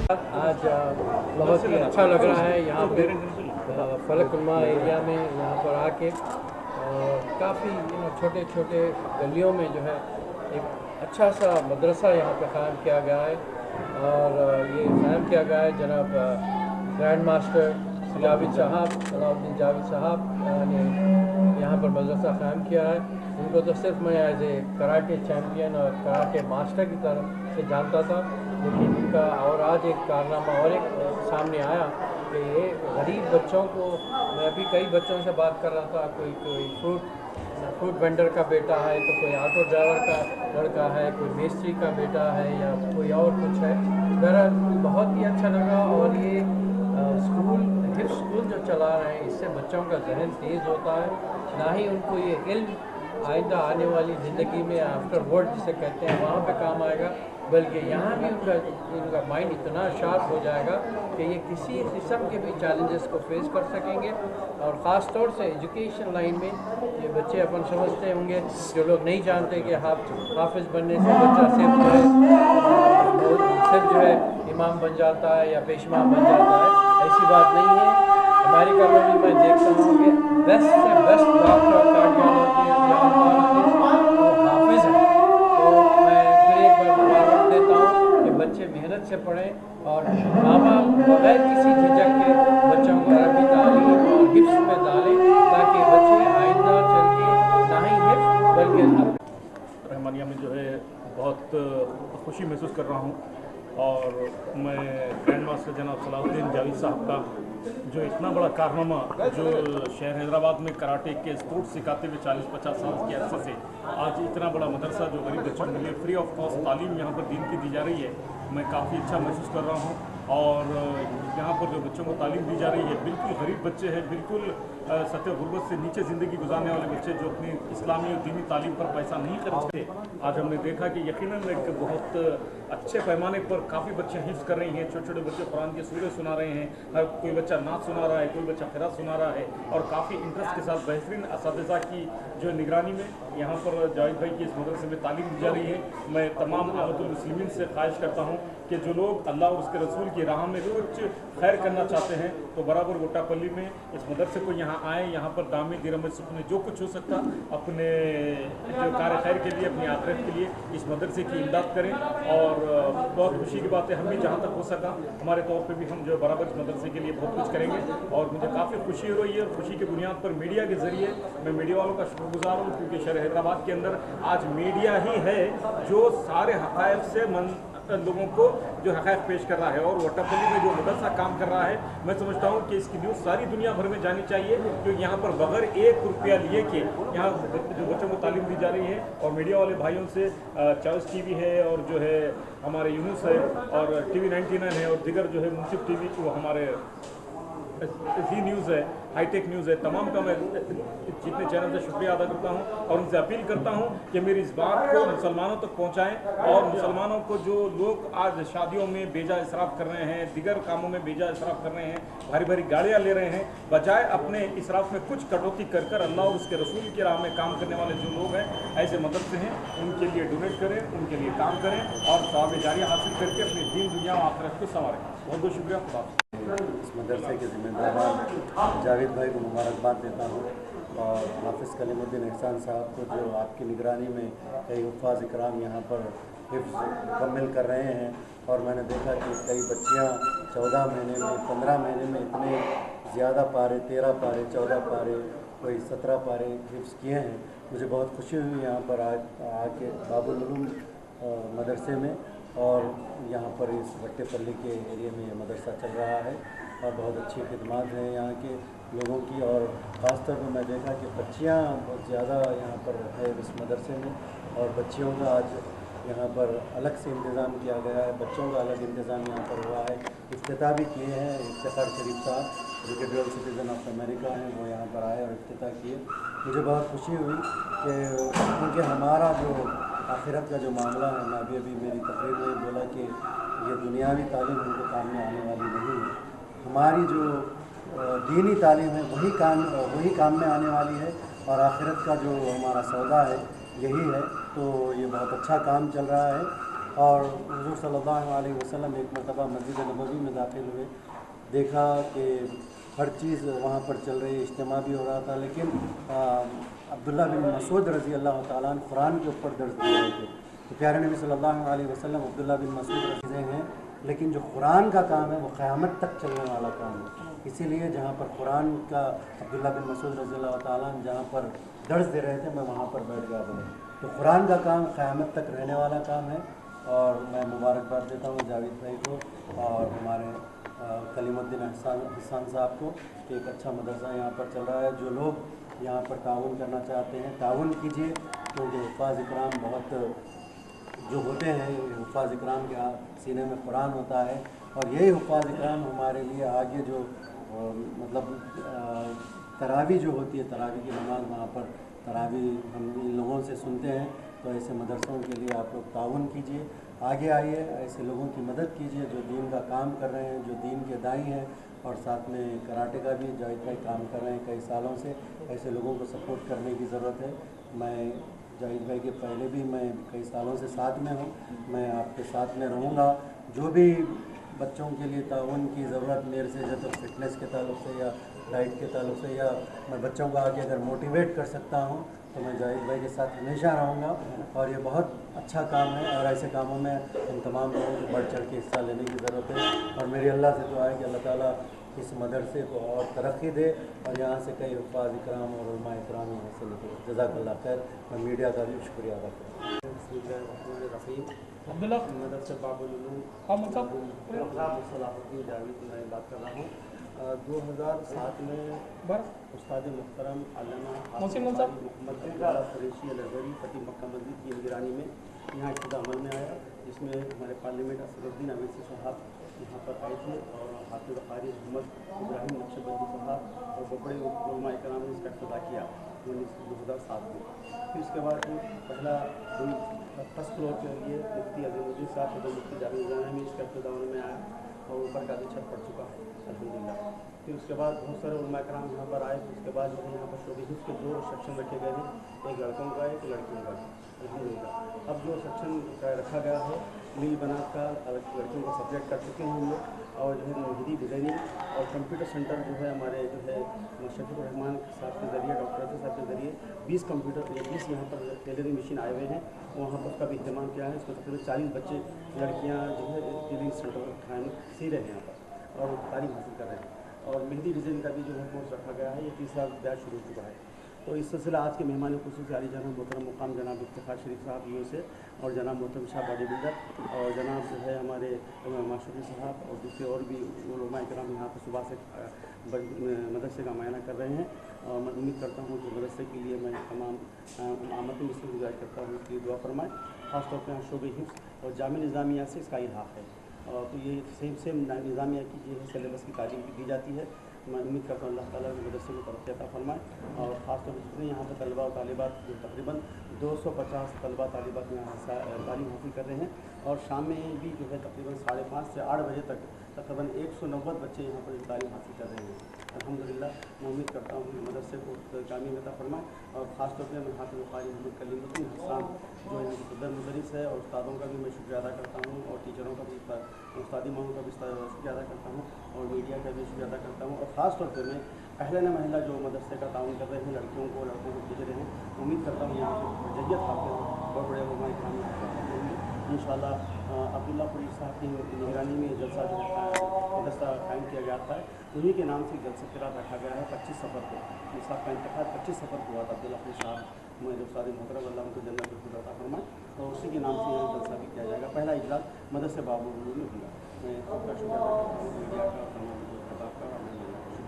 आज बहुत ही अच्छा लग रहा है यहाँ पे फलकुनुमा एरिया में यहाँ पर आके, और काफ़ी छोटे छोटे गलियों में जो है एक अच्छा सा मदरसा यहाँ पे क़ायम किया गया है। और ये क़ायम किया गया है जनाब ग्रैंड मास्टर जावेद साहब, सलाउद्दीन जावेद साहब ने यहाँ पर मदरसा क़ायम किया है। उनको तो सिर्फ मैं एज ए कराटे चैम्पियन और कराटे मास्टर की तरफ से जानता था, लेकिन इनका और आज एक कारनामा और एक सामने आया कि ये गरीब बच्चों को, मैं अभी कई बच्चों से बात कर रहा था, कोई फ्रूट वेंडर का बेटा है, तो कोई ऑटो ड्राइवर का लड़का है, कोई मिस्त्री का बेटा है, या कोई और कुछ है। बहरहाल बहुत ही अच्छा लगा। और ये हिफ्ज़ स्कूल जो चला रहे हैं, इससे बच्चों का जहन तेज़ होता है, ना ही उनको ये इल्म आइंदा आने वाली ज़िंदगी में आफ्टर वर्ड जिसे कहते हैं वहाँ पे काम आएगा, बल्कि यहाँ भी उनका माइंड इतना शार्प हो जाएगा कि ये किसी किस्म के भी चैलेंजेस को फेस कर सकेंगे। और ख़ास तौर से एजुकेशन लाइन में ये बच्चे अपन समझते होंगे, जो लोग नहीं जानते कि हाफिज़ बनने से बच्चा सिर्फ जो है इमाम बन जाता है या पेशमाम बन जाता है, ऐसी बात नहीं है। अमेरिका में भी मैं देखता हूँ कि बेस्ट से बेस्ट डॉक्टर कार्डियोलॉजिस्ट वो हाफिज़ हैं। तो मैं फिर एक बार मुबारक देता हूँ कि बच्चे मेहनत से पढ़ें और माँ बाप बगैर किसी झिझक के बच्चों को अरबी तालीम और हिफ्ज़ में डालें, ताकि बच्चे आइंदा चल के ना ही हिफ्ज़ बल्कि रहमानिया में जो है बहुत खुशी महसूस कर रहा हूँ। और मैं ग्रैंड मास्टर जनाब सलाउद्दीन जावेद साहब का जो इतना बड़ा कारनामा, जो शहर हैदराबाद में कराटे के स्पोर्ट्स सिखाते हुए 40-50 साल के अरसे से आज इतना बड़ा मदरसा जो गरीब बच्चों के लिए फ्री ऑफ कॉस्ट तालीम यहाँ पर दीन की दी जा रही है, मैं काफ़ी अच्छा महसूस कर रहा हूँ। और यहाँ पर जो बच्चों को तालीम दी जा रही है, बिल्कुल गरीब बच्चे हैं, बिल्कुल सतह गुर्बत से नीचे ज़िंदगी गुजारने वाले बच्चे जो अपनी इस्लामी और दीनी तालीम पर पैसा नहीं खर्चते, आज हमने देखा कि यकीनन एक बहुत अच्छे पैमाने पर काफ़ी बच्चे हिफ्ज़ कर रहे हैं। छोटे छोटे बच्चे कुरान के सूरे सुना रहे हैं, हर कोई बच्चा नात सुना रहा है, कोई बच्चा क़िरात सुना रहा है, और काफ़ी इंटरेस्ट के साथ बेहतरीन असातिज़ा की जो निगरानी में यहाँ पर जावेद भाई की इस मदरसे में तालीम दी जा रही है। मैं तमाम आमतुल मुस्लिमीन से ख्वाहिश करता हूँ कि जो लोग अल्लाह और उसके रसूल की राह में कुछ खैर करना चाहते हैं, तो बराबर गोटापल्ली में इस मदरसे को यहाँ आएँ, यहाँ पर दामी दिरहम सुकून जो कुछ हो सकता अपने जो कार्य खैर के लिए, अपनी आखिरत के लिए इस मदरसे की इमदाद करें। और बहुत खुशी की बात है, हम भी जहाँ तक हो सका हमारे तौर पे भी हम जो बराबर इस मदरसे के लिए बहुत कुछ करेंगे। और मुझे काफ़ी खुशी हो रही है, खुशी के बुनियाद पर मीडिया के ज़रिए मैं मीडिया वालों का शुक्रगुजार हूँ, क्योंकि शहर हैदराबाद के अंदर आज मीडिया ही है जो सारे हक़ाइक़ से लोगों को जो हक़ाइक़ पेश कर रहा है। और गोटापल्ली में जो मदरसा काम कर रहा है, मैं समझता हूँ कि इसकी न्यूज़ सारी दुनिया भर में जानी चाहिए, क्योंकि यहाँ पर बगैर 1 रुपया लिए के यहाँ जो बच्चों को तालीम दी जा रही है। और मीडिया वाले भाइयों से चॉइस टीवी है, और जो है हमारे यूनुस है, और TV 99 है, और दिगर जो है मुंसिफ TV वो हमारे जी न्यूज़ है, हाईटेक न्यूज़ है, तमाम का मैं जितने चैनल से शुक्रिया अदा करता हूँ। और उनसे अपील करता हूँ कि मेरी इस बात को मुसलमानों तक पहुँचाएँ, और मुसलमानों को जो लोग आज शादियों में बेजा इसराफ कर रहे हैं, दिगर कामों में बेजा इसराफ कर रहे हैं, भारी भारी गाड़ियाँ ले रहे हैं, बजाय अपने इसराफ में कुछ कटौती कर कर अल्लाह और उसके रसूल की राह में काम करने वाले जो लोग हैं, ऐसे मदरसे हैं, उनके लिए डोनेट करें, उनके लिए काम करें, और सवाब जारिया हासिल करके अपनी दीन दुनिया और आखिरत को संवारें। बहुत बहुत शुक्रिया। खुदा इस मदरसे के ज़िम्मेदार जावेद भाई को मुबारकबाद देता हूँ, और हाफिज़ कलीमुद्दीन एहसान साहब को जो आपकी निगरानी में कई हुफ़ाज़ इकराम यहाँ पर हिफ्ज़ मुकम्मल कर रहे हैं। और मैंने देखा कि कई बच्चियाँ 14 महीने में, 15 महीने में इतने ज़्यादा पारे, 13 पारे, 14 पारे, कोई 17 पारे हिफ्ज़ किए हैं। मुझे बहुत खुशी हुई यहाँ पर आके बाबुल उलूम मदरसे में, और यहाँ पर इस वट्टेपल्ली के एरिया में ये मदरसा चल रहा है, और बहुत अच्छी खिदमत है यहाँ के लोगों की। और ख़ास तौर पर मैं देखा कि बच्चियाँ बहुत ज़्यादा यहाँ पर है इस मदरसे में, और बच्चियों का आज यहाँ पर अलग से इंतज़ाम किया गया है, बच्चों का अलग इंतज़ाम यहाँ पर हुआ है। इफ्तिताह भी किए हैं इफ्तिखार शरीफ साहब, जो कि ड्यूल सिटीज़न ऑफ अमेरिका हैं, वो यहाँ पर आए और इफ्तिताह किए। मुझे बहुत खुशी हुई कि क्योंकि हमारा जो आखिरत का जो मामला है, मैं अभी मेरी तकरीर में बोला कि ये दुनियावी तालीम हमको काम में आने वाली नहीं है, हमारी जो दीनी तालीम है वही काम में आने वाली है, और आखिरत का जो हमारा सौदा है यही है। तो ये बहुत अच्छा काम चल रहा है। اور حضور صلی اللہ علیہ وسلم ایک مرتبہ مسجد نبوی میں داخل ہوئے، دیکھا کہ ہر چیز وہاں پر چل رہی، اجتماع بھی ہو رہا تھا، لیکن عبداللہ بن مسعود رضی اللہ تعالیٰ عنہ قرآن کے اوپر درس دے رہے تھے۔ تو پیارے نبی صلی اللہ علیہ وسلم عبداللہ بن مسعود رضی ہیں، لیکن جو قرآن کا کام ہے وہ قیامت تک چلنے والا کام ہے۔ اسی لیے جہاں پر قرآن کا عبداللہ بن مسعود رضی اللہ تعالیٰ عنہ جہاں پر درس دے رہے تھے، میں وہاں پر بیٹھ گیا تھا۔ تو قرآن کا کام قیامت تک رہنے والا کام ہے، اور میں مبارکباد دیتا ہوں جاوید بھائی کو اور ہمارے کلیم الدین احسان صاحب کو کہ ایک اچھا مدرسہ یہاں پر چل رہا ہے۔ جو لوگ یہاں پر تعاون کرنا چاہتے ہیں تعاون کیجیے، کیونکہ حفاظ اکرام بہت جو ہوتے ہیں، حفاظ اکرام کے سینے میں قرآن ہوتا ہے، اور یہی حفاظ اکرام ہمارے لیے آگے جو مطلب تراویح جو ہوتی ہے، تراویح کی نماز وہاں پر تراویح ہم ان لوگوں سے سنتے ہیں۔ تو ایسے مدرسوں کے لیے آپ لوگ تعاون کیجیے، آگے آئیے، ایسے لوگوں کی مدد کیجیے جو دین کا کام کر رہے ہیں، جو دین کے دائی ہیں، اور ساتھ میں کراٹے کا بھی جاوید بھائی کام کر رہے ہیں کئی سالوں سے۔ ایسے لوگوں کو سپورٹ کرنے کی ضرورت ہے۔ میں جاوید بھائی کے پہلے بھی میں کئی سالوں سے ساتھ میں ہوں، میں آپ کے ساتھ میں رہوں گا۔ جو بھی بچوں کے لیے تعاون کی ضرورت میرے سے ہے، تو فٹنس کے تعلق سے یا ڈائٹ کے تعلق سے، یا میں بچوں کو آگے اگر موٹیویٹ کر سکتا ہوں تو میں جاوید بھائی کے ساتھ ہمیشہ رہوں گا۔ اور یہ بہت اچھا کام ہے، اور ایسے کاموں میں ہم تمام لوگوں کو بڑھ چڑھ کے حصہ لینے کی ضرورت ہے۔ اور میری اللہ سے دعا ہے کہ اللہ تعالیٰ اس مدرسے کو اور ترقی دے، اور یہاں سے کئی حفاظ اکرام اور علماء اکرام یہاں سے نکلے۔ جزاک اللہ خیر۔ میں میڈیا کا بھی شکریہ ادا کرتا ہوں۔ بسم اللہ الرحمن الرحیم۔ عبداللہ مدرسہ باب العلوم صلاح الدین جاوید میں بات کر رہا ہوں۔ 2007 میں استاد محترم علامہ محمد قریشی الازہری فتح مکہ مسجد کی نگرانی میں یہاں ابتدا عمل میں آیا، جس میں ہمارے پارلیمنٹ اسد الدین اویسی صاحب یہاں پر آئے تھے، اور حافظ قاری محمد ابراہیم نقشبندی صاحب اور بڑے علماء کرام نے اس کا افتتاح کیا 2007 میں۔ پھر اس کے بعد پہلا فرسٹ فلور کے لیے مفتی عظیم الدین صاحب صدر مفتی جامعہ جامعہ میں اس کا افتتاح میں آیا، اور اوپر کا بھی چھت پڑ چکا ہے الحمدللہ۔ پھر اس کے بعد بہت سارے علماء کرام یہاں پر آئے۔ پھر اس کے بعد یہاں پر شعبہ حفظ کے 2 سیکشن رکھے گئے ہیں، ایک لڑکوں کا ایک لڑکیوں کا الحمدللہ۔ اب جو سیکشن رکھا گیا ہے میل بنات کا، لڑکیوں کا سبجیکٹ کر چکے ہیں ہم لوگ، اور جو ہے مہدی ڈیزائننگ اور کمپیوٹر سینٹر جو ہے ہمارے جو ہے شفیق الرحمان صاحب کے ذریعے، ڈاکٹر صاحب کے ذریعے 20 کمپیوٹر 20 یہاں پر ٹیلرنگ مشین آئے ہوئے ہیں، وہاں پر اس کا بھی اہتمام کیا ہے۔ اس میں تقریباً 40 بچے لڑکیاں جو ہے ٹیلرنگ سینٹر سی رہے ہیں یہاں پر اور تعلیم حاصل کر رہے ہیں۔ اور مہندی ڈیزائن کا بھی جو ہے کورس رکھا گیا ہے، یہ 3 بیچ شروع ہو چکا ہے۔ تو اس سلسلہ آج کے مہمان خصوصی عالی جناب محترم مقام جناب افتخار شریف صاحب یو سے، اور جناب محترم شاہ باڈی بلڈر، اور جناب جو ہے ہمارے ماشرفی صاحب، اور دوسرے اور بھی علماء کرام یہاں پر صبح سے مدرسے کا معائنہ کر رہے ہیں۔ اور میں امید کرتا ہوں کہ مدرسے کے لیے میں تمام آمد میں اس کو گزارش کرتا ہوں اس لیے دعا فرمائیں، خاص طور پہ یہاں شعبہ حفظ اور جامع نظامیہ سے اس کا الحاق ہے، تو یہ سیم نظامیہ کی جو ہے سلیبس کی تعلیم بھی دی جاتی ہے۔ میں امید کرتا ہوں اللہ تعالیٰ نے مدرسے کو ترقی عطا فرمائے، اور خاص طور پر جتنے یہاں پہ طلباء و طالبات تقریباً 250 طلباء طالبات یہاں تعلیم حاصل کر رہے ہیں، اور شام میں بھی جو ہے تقریباً 5:30 سے 8 بجے تک تقریباً 190 بچے یہاں پر تعلیم حاصل کر رہے ہیں الحمدللہ۔ میں امید کرتا ہوں کہ مدرسے کو کامیاب عطا فرمائے، اور خاص طور پہ میں حافظ قاری محمد کلیم الدین احسان جو ہے صدر مدرس ہے، اور استادوں کا بھی میں شکریہ ادا کرتا ہوں، اور ٹیچروں کا بھی استادی ماہوں کا بھی شکریہ ادا کرتا ہوں، اور میڈیا کا بھی شکریہ ادا کرتا ہوں، اور خاص طور پہ میں اہل محلہ جو مدرسے کا تعاون کر رہے ہیں، لڑکیوں کو بھیج رہے ہیں، امید کرتا ہوں یہاں سے جیت حاصل بڑے بڑے علماء کرام ہوں گے انشاءاللہ۔ عبداللہ پوری صاحب کی نگرانی میں جلسہ جو مدرسہ قائم کیا گیا تھا، انہیں کے نام سے جلسہ قرات رکھا گیا ہے 25 سفر کو۔ مصحف کا انتخاب 25 سفر کو ہوا تھا۔ عبداللہ پوری صاحب جو استاد محترم اللہ ان کو جنت الفردوس عطا فرمائے، اور اسی کے نام سے یہ جلسہ بھی کیا جائے گا۔ پہلا اجلاس مدرسے باب العلوم میں ہوگا۔ میں آپ کا شکریہ ادا کرتا ہوں، میڈیا کا، تمام خطاب کا، اور